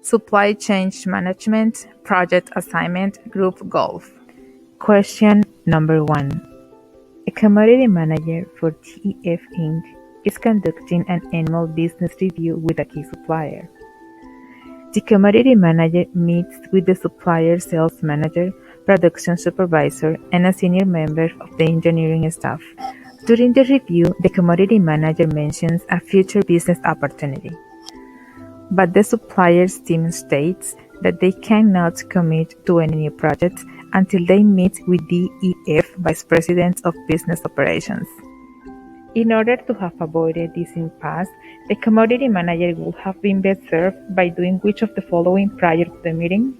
Supply chain management, project assignment, group goals. Question number 1. A commodity manager for TEF Inc. is conducting an annual business review with a key supplier. The commodity manager meets with the supplier sales manager, production supervisor, and a senior member of the engineering staff. During the review, the commodity manager mentions a future business opportunity, but the supplier's team states that they cannot commit to any new projects until they meet with DEF Vice President of Business Operations. In order to have avoided this impasse, the commodity manager would have been best served by doing which of the following prior to the meeting?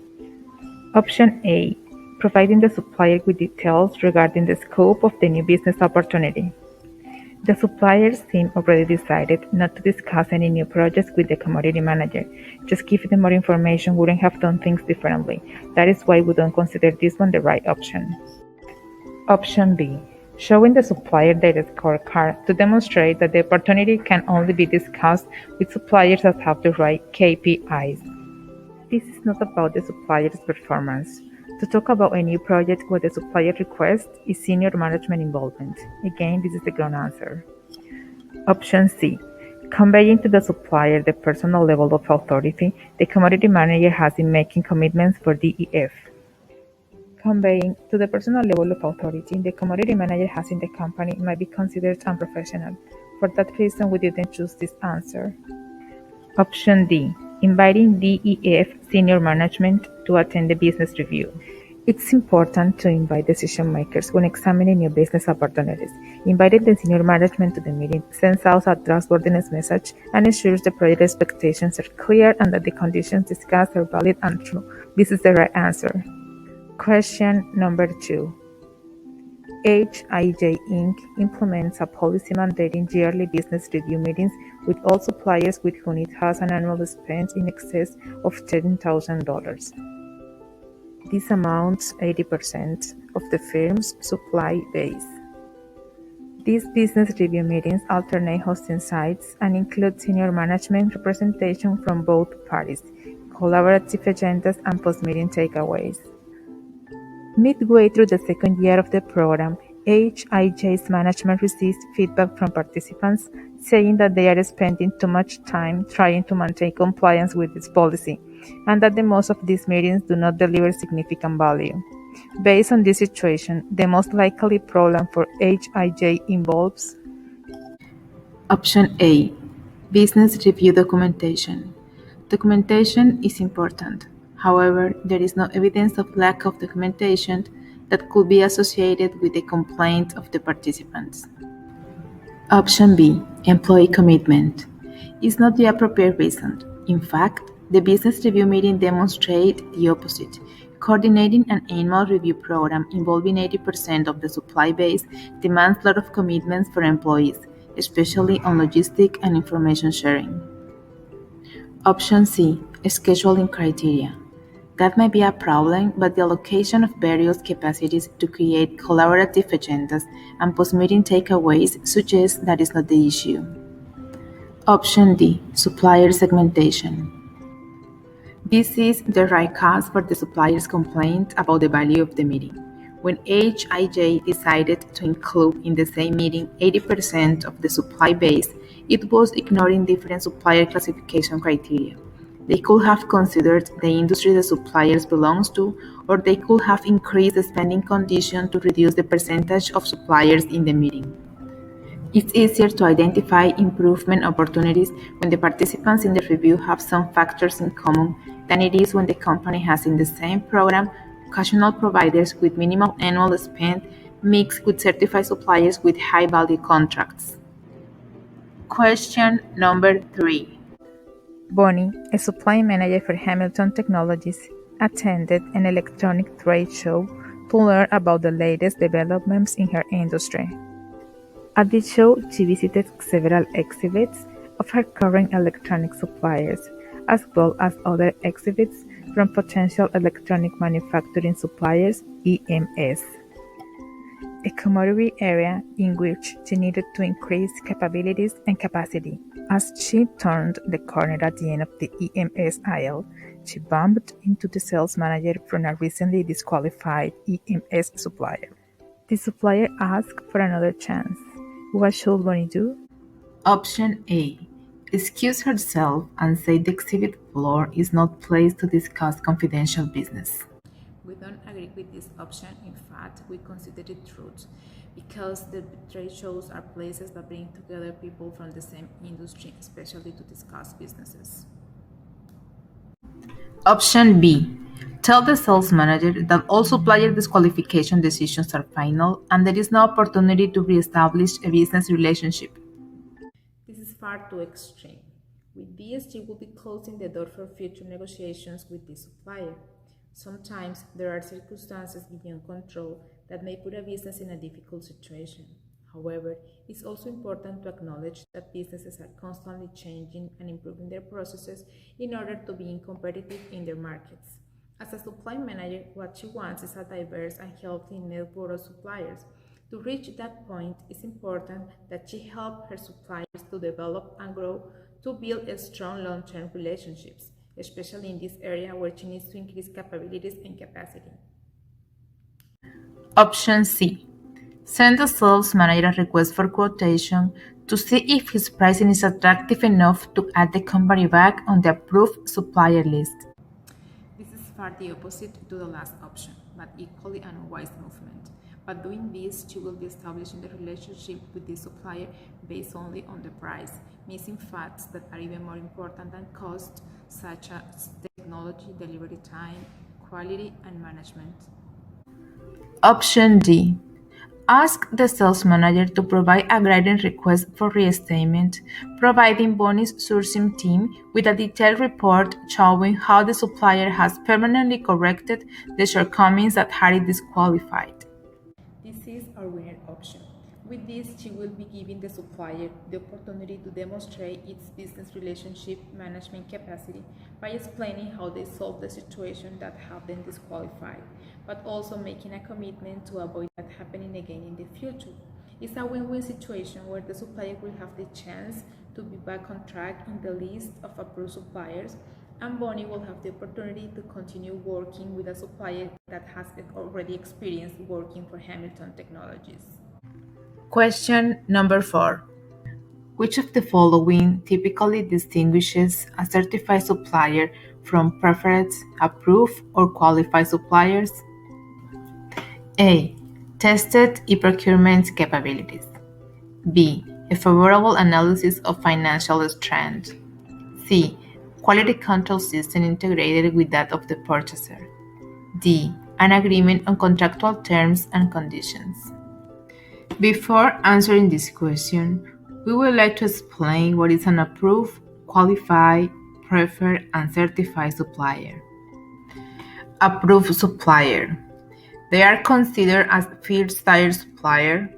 Option A. Providing the supplier with details regarding the scope of the new business opportunity. The supplier's team already decided not to discuss any new projects with the commodity manager. Just giving them more information wouldn't have done things differently. That is why we don't consider this one the right option. Option B. Showing the supplier their scorecard to demonstrate that the opportunity can only be discussed with suppliers that have the right KPIs. This is not about the supplier's performance. To talk about a new project what the supplier requests is senior management involvement. Again, this is the wrong answer. Option C. Conveying to the supplier the personal level of authority the commodity manager has in making commitments for DEF. Conveying to the personal level of authority the commodity manager has in the company might be considered unprofessional. For that reason, we didn't choose this answer. Option D. Inviting DEF senior management to attend the business review. It's important to invite decision makers when examining new business opportunities. Inviting the senior management to the meeting sends out a trustworthiness message and ensures the project expectations are clear and that the conditions discussed are valid and true. This is the right answer. Question number 2. HIJ Inc. implements a policy mandating yearly business review meetings with all suppliers with whom it has an annual spend in excess of $10,000. This amounts 80% of the firm's supply base. These business review meetings alternate hosting sites and include senior management representation from both parties, collaborative agendas, and post-meeting takeaways. Midway through the second year of the program, HIJ's management receives feedback from participants saying that they are spending too much time trying to maintain compliance with this policy, and that the most of these meetings do not deliver significant value. Based on this situation, the most likely problem for HIJ involves Option A. Business review documentation. Documentation is important. However, there is no evidence of lack of documentation that could be associated with the complaint of the participants. Option B. Employee commitment. Is not the appropriate reason. In fact, the business review meeting demonstrates the opposite. Coordinating an annual review program involving 80% of the supply base demands a lot of commitments for employees, especially on logistic and information sharing. Option C. Scheduling criteria. That may be a problem, but the allocation of various capacities to create collaborative agendas and post-meeting takeaways suggests that is not the issue. Option D. Supplier segmentation. This is the right cause for the supplier's complaint about the value of the meeting. When HIJ decided to include in the same meeting 80% of the supply base, it was ignoring different supplier classification criteria. They could have considered the industry the suppliers belongs to, or they could have increased the spending condition to reduce the percentage of suppliers in the meeting. It's easier to identify improvement opportunities when the participants in the review have some factors in common than it is when the company has in the same program occasional providers with minimal annual spend mixed with certified suppliers with high-value contracts. Question number 3. Bonnie, a supply manager for Hamilton Technologies, attended an electronic trade show to learn about the latest developments in her industry. At the show, she visited several exhibits of her current electronic suppliers, as well as other exhibits from potential electronic manufacturing suppliers (EMS), a commodity area in which she needed to increase capabilities and capacity. As she turned the corner at the end of the EMS aisle, she bumped into the sales manager from a recently disqualified EMS supplier. The supplier asked for another chance. What should Bonnie do? Option A. Excuse herself and say the exhibit floor is not place to discuss confidential business. We don't agree with this option. In fact, we consider it truth because the trade shows are places that bring together people from the same industry, especially to discuss businesses. Option B. Tell the sales manager that all supplier disqualification decisions are final and there is no opportunity to re-establish a business relationship. This is far too extreme. With this, you will be closing the door for future negotiations with the supplier. Sometimes there are circumstances beyond control that may put a business in a difficult situation. However, it's also important to acknowledge that businesses are constantly changing and improving their processes in order to be competitive in their markets. As a supply manager, what she wants is a diverse and healthy network of suppliers. To reach that point, it's important that she help her suppliers to develop and grow to build a strong long-term relationships, especially in this area where she needs to increase capabilities and capacity. Option C. Send the sales manager a request for quotation to see if his pricing is attractive enough to add the company back on the approved supplier list. This is far the opposite to the last option, but equally an unwise movement. By doing this, she will be establishing the relationship with the supplier based only on the price, missing facts that are even more important than cost, such as technology, delivery time, quality, and management. Option D. Ask the sales manager to provide a grading request for restatement, providing Bonnie's sourcing team with a detailed report showing how the supplier has permanently corrected the shortcomings that had it disqualified. This is our winner option. With this, she will be giving the supplier the opportunity to demonstrate its business relationship management capacity by explaining how they solved the situation that have them disqualified, but also making a commitment to avoid that happening again in the future. It's a win-win situation where the supplier will have the chance to be back on track in the list of approved suppliers, and Bonnie will have the opportunity to continue working with a supplier that has already experienced working for Hamilton Technologies. Question number 4. Which of the following typically distinguishes a certified supplier from preferred, approved, or qualified suppliers? A. Tested e-procurement capabilities. B. A favorable analysis of financial strength. C. Quality control system integrated with that of the purchaser. D. An agreement on contractual terms and conditions. Before answering this question, we would like to explain what is an approved, qualified, preferred, and certified supplier. Approved supplier. They are considered as first-tier supplier,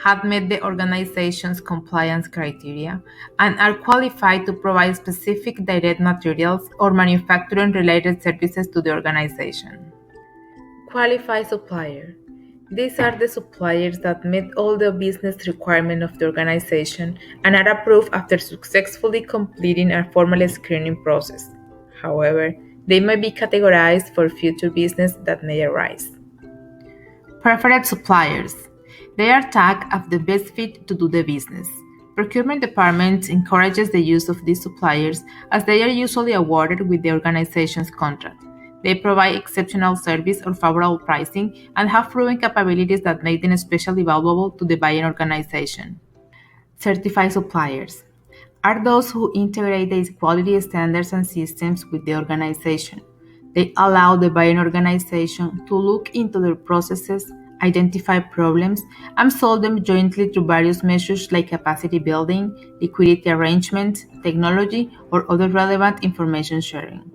have met the organization's compliance criteria, and are qualified to provide specific direct materials or manufacturing-related services to the organization. Qualified supplier. These are the suppliers that meet all the business requirements of the organization and are approved after successfully completing a formal screening process. However, they may be categorized for future business that may arise. Preferred suppliers. They are tagged as the best fit to do the business. Procurement department encourages the use of these suppliers as they are usually awarded with the organization's contract. They provide exceptional service or favorable pricing and have proven capabilities that make them especially valuable to the buying organization. Certified suppliers are those who integrate these quality standards and systems with the organization. They allow the buying organization to look into their processes, identify problems, and solve them jointly through various measures like capacity building, liquidity arrangement, technology, or other relevant information sharing.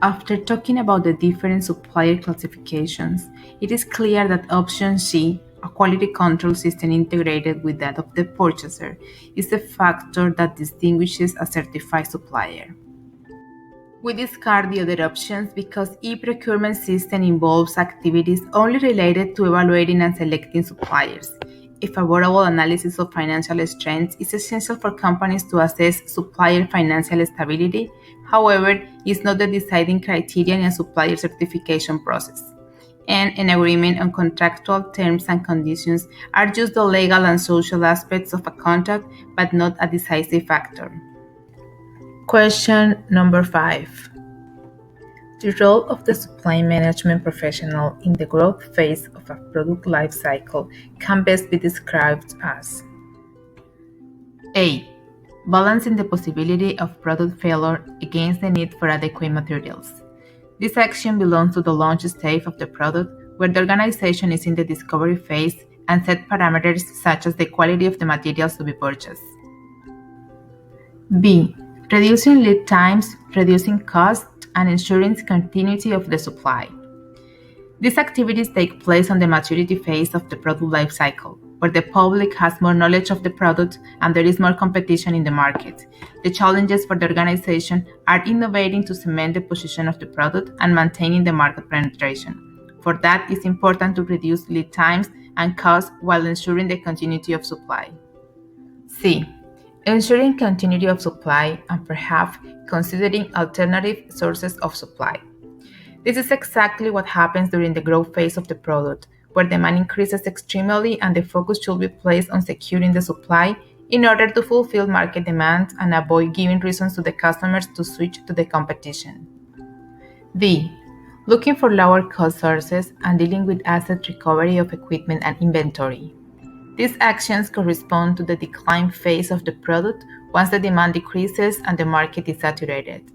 After talking about the different supplier classifications, it is clear that option C, a quality control system integrated with that of the purchaser, is the factor that distinguishes a certified supplier. We discard the other options because e-procurement system involves activities only related to evaluating and selecting suppliers. a favorable analysis of financial strengths is essential for companies to assess supplier financial stability. However, it is not the deciding criterion in a supplier certification process. And an agreement on contractual terms and conditions are just the legal and social aspects of a contract, but not a decisive factor. Question number 5. The role of the supply management professional in the growth phase of a product life cycle can best be described as A. Balancing the possibility of product failure against the need for adequate materials. This action belongs to the launch stage of the product, where the organization is in the discovery phase and set parameters such as the quality of the materials to be purchased. B. Reducing lead times, reducing costs, and ensuring continuity of the supply. These activities take place on the maturity phase of the product life cycle, where the public has more knowledge of the product and there is more competition in the market. The challenges for the organization are innovating to cement the position of the product and maintaining the market penetration. For that, it's important to reduce lead times and costs while ensuring the continuity of supply. C. Ensuring continuity of supply and perhaps considering alternative sources of supply. This is exactly what happens during the growth phase of the product, where demand increases extremely and the focus should be placed on securing the supply in order to fulfill market demand and avoid giving reasons to the customers to switch to the competition. D. Looking for lower cost sources and dealing with asset recovery of equipment and inventory. These actions correspond to the decline phase of the product once the demand decreases and the market is saturated.